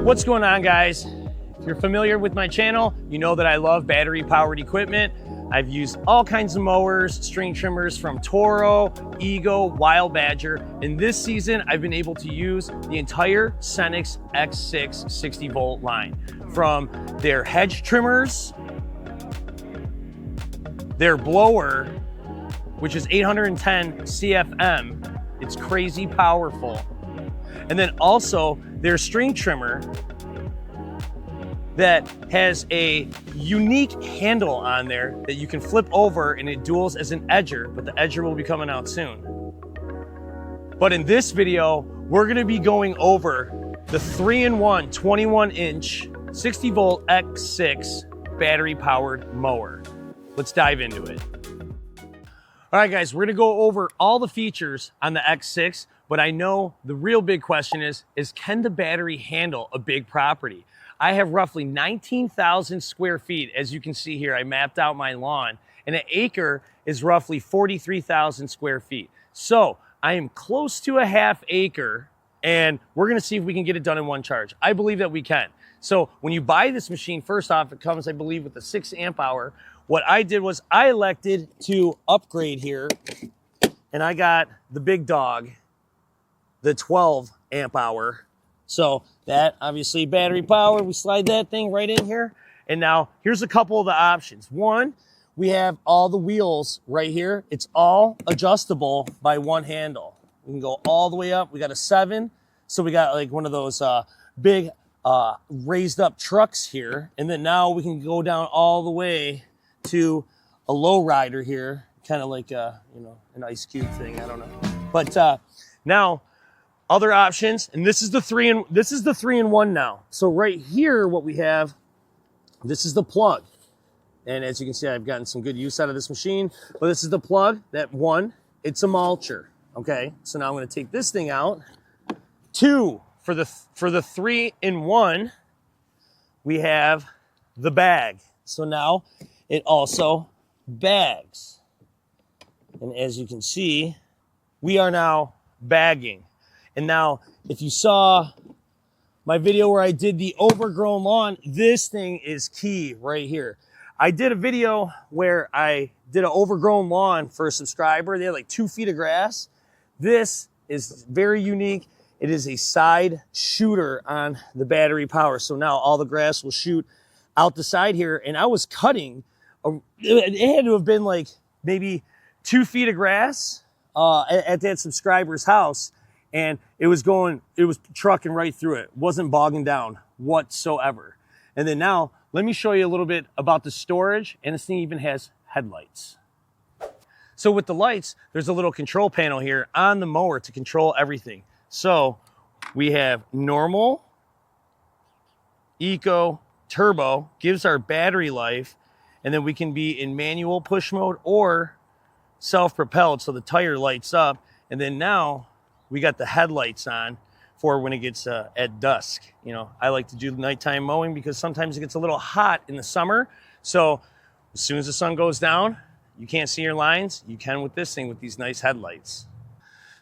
What's going on, guys? If you're familiar with my channel, you know that I love battery powered equipment. I've used all kinds of mowers, string trimmers from Toro, Ego, Wild Badger, and this season I've been able to use the entire SENIX X6 60 volt line, from their hedge trimmers, their blower, which is 810 CFM. It's crazy powerful. And then also their string trimmer that has a unique handle on there that you can flip over and it duals as an edger, but the edger will be coming out soon. But in this video, we're gonna be going over the 3-in-1 21-inch 60 volt X6 battery powered mower. Let's dive into it. All right, guys, we're gonna go over all the features on the X6, but I know the real big question is can the battery handle a big property? I have roughly 19,000 square feet. As you can see here, I mapped out my lawn, and an acre is roughly 43,000 square feet. So I am close to a half acre, and we're gonna see if we can get it done in one charge. I believe that we can. So when you buy this machine, first off, it comes, I believe, with a 6 amp hour. What I did was I elected to upgrade here, and I got the big dog, the 12 amp hour. So that obviously battery power, we slide that thing right in here. And now here's a couple of the options. One, we have all the wheels right here. It's all adjustable by one handle. We can go all the way up. We got a 7. So we got like one of those big raised up trucks here. And then now we can go down all the way to a low rider here, kind of like you know, an ice cube thing, I don't know. But now other options, and this is the 3-in-1 now. So right here, what we have, this is the plug. And as you can see, I've gotten some good use out of this machine, but this is the plug. That one, it's a mulcher. Okay, so now I'm gonna take this thing out. 2, for the 3-in-1, we have the bag. So now it also bags. And as you can see, we are now bagging. And now, if you saw my video where I did the overgrown lawn, this thing is key right here. I did a video where I did an overgrown lawn for a subscriber. They had like 2 feet of grass. This is very unique. It is a side shooter on the battery power. So now all the grass will shoot out the side here. And I was cutting, it had to have been like maybe 2 feet of grass at that subscriber's house. And it was trucking right through it. Wasn't bogging down whatsoever. And then now, let me show you a little bit about the storage, and this thing even has headlights. So with the lights, there's a little control panel here on the mower to control everything. So we have normal, eco, turbo, gives our battery life, and then we can be in manual push mode or self-propelled, so the tire lights up. And then now, we got the headlights on for when it gets at dusk. You know, I like to do nighttime mowing because sometimes it gets a little hot in the summer. So as soon as the sun goes down, you can't see your lines. You can with this thing with these nice headlights.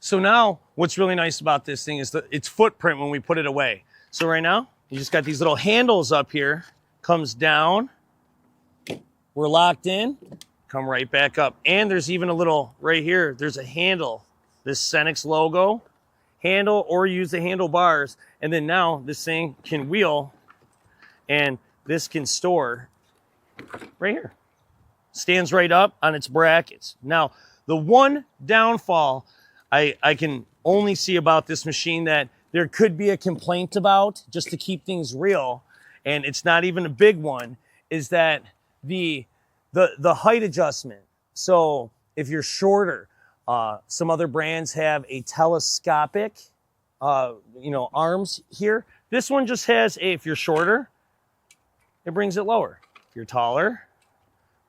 So now what's really nice about this thing is its footprint when we put it away. So right now, you just got these little handles up here, comes down, we're locked in, come right back up. And there's even a little, right here, there's a handle. This SENIX logo, handle, or use the handlebars. And then now this thing can wheel, and this can store right here. Stands right up on its brackets. Now, the one downfall I can only see about this machine that there could be a complaint about, just to keep things real, and it's not even a big one, is that the height adjustment. So if you're shorter, some other brands have a telescopic, you know, arms here. This one just has if you're shorter, it brings it lower. If you're taller,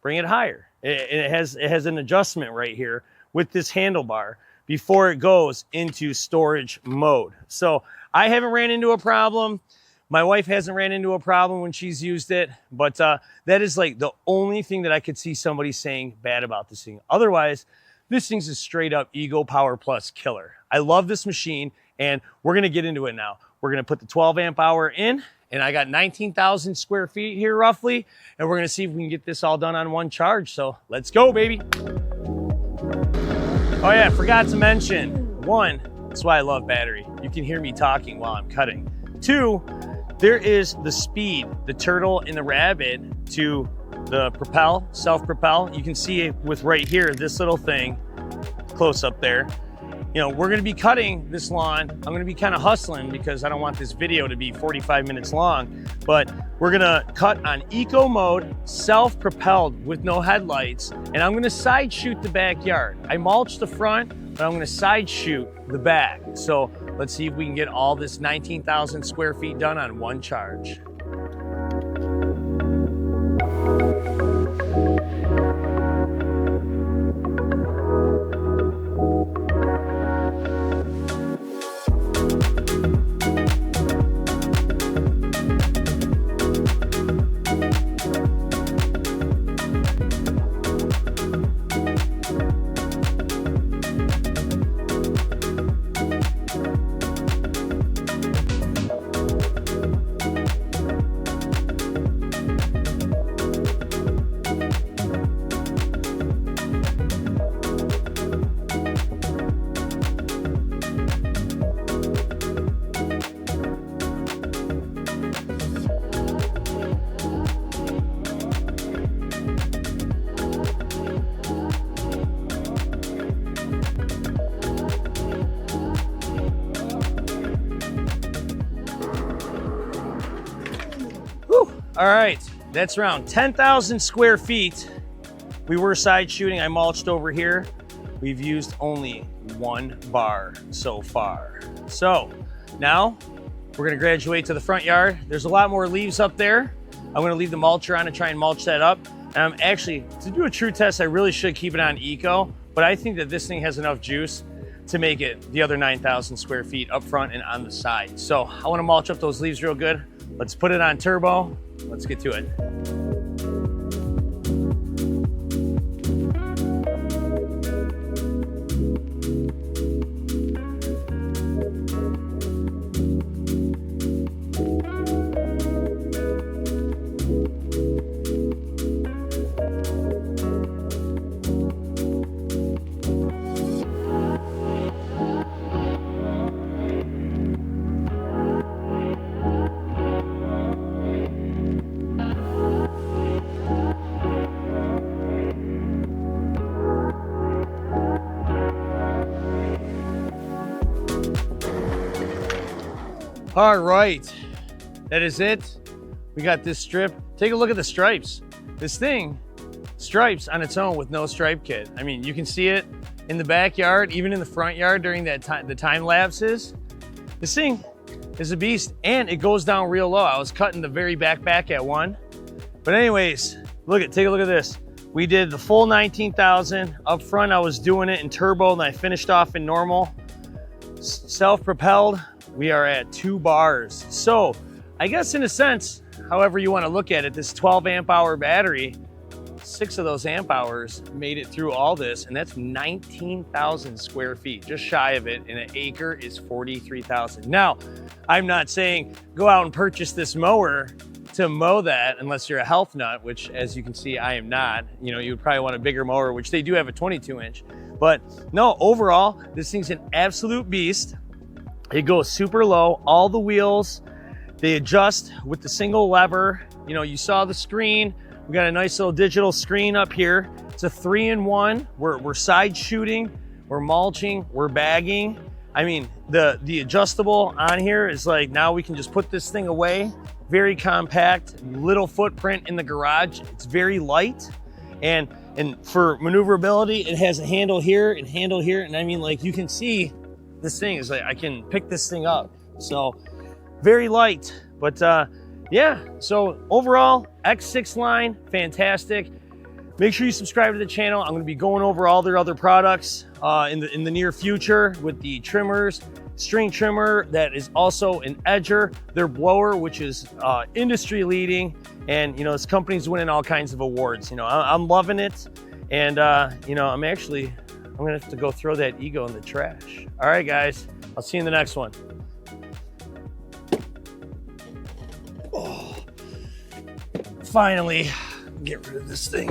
bring it higher. It has an adjustment right here with this handlebar before it goes into storage mode. So I haven't ran into a problem. My wife hasn't ran into a problem when she's used it, but that is like the only thing that I could see somebody saying bad about this thing. Otherwise, this thing's a straight up Ego Power Plus killer. I love this machine, and we're gonna get into it now. We're gonna put the 12 amp hour in, and I got 19,000 square feet here roughly, and we're gonna see if we can get this all done on one charge. So let's go, baby. Oh yeah, forgot to mention, one, that's why I love battery. You can hear me talking while I'm cutting. Two, there is the speed, the turtle and the rabbit to the propel, self-propel. You can see it with right here, this little thing, close up there. You know, we're gonna be cutting this lawn. I'm gonna be kind of hustling because I don't want this video to be 45 minutes long, but we're gonna cut on eco mode, self-propelled with no headlights, and I'm gonna side shoot the backyard. I mulch the front, but I'm gonna side shoot the back. So let's see if we can get all this 19,000 square feet done on one charge. All right, that's around 10,000 square feet. We were side shooting, I mulched over here. We've used only one bar so far. So now we're gonna graduate to the front yard. There's a lot more leaves up there. I'm gonna leave the mulcher on to try and mulch that up. And I'm actually, to do a true test, I really should keep it on eco, but I think that this thing has enough juice to make it the other 9,000 square feet up front and on the side. So I wanna mulch up those leaves real good. Let's put it on turbo. Let's get to it. All right, that is it. We got this strip. Take a look at the stripes. This thing stripes on its own with no stripe kit. I mean, you can see it in the backyard, even in the front yard during that time, the time lapses. This thing is a beast, and it goes down real low. I was cutting the very back at one. But anyways, take a look at this. We did the full 19,000. Up front, I was doing it in turbo, and I finished off in normal. Self-propelled, we are at 2 bars. So I guess in a sense, however you want to look at it, this 12 amp hour battery, 6 of those amp hours made it through all this, and that's 19,000 square feet, just shy of it, and an acre is 43,000. Now, I'm not saying go out and purchase this mower to mow that unless you're a health nut, which as you can see, I am not. You know, you would probably want a bigger mower, which they do have a 22 inch. But no, overall, this thing's an absolute beast. It goes super low, all the wheels, they adjust with the single lever. You know, you saw the screen. We got a nice little digital screen up here. It's a 3-in-1. We're side shooting, we're mulching, we're bagging. I mean, the adjustable on here is like, now we can just put this thing away. Very compact, little footprint in the garage. It's very light. And for maneuverability, it has a handle here and handle here. And I mean, like, you can see this thing is like, I can pick this thing up. So very light, but yeah. So overall, X6 line, fantastic. Make sure you subscribe to the channel. I'm gonna be going over all their other products in the near future with the trimmers, string trimmer that is also an edger, their blower, which is industry leading. And, you know, this company's winning all kinds of awards. You know, I'm loving it. And, you know, I'm gonna have to go throw that ego in the trash. All right, guys, I'll see you in the next one. Oh, finally, get rid of this thing.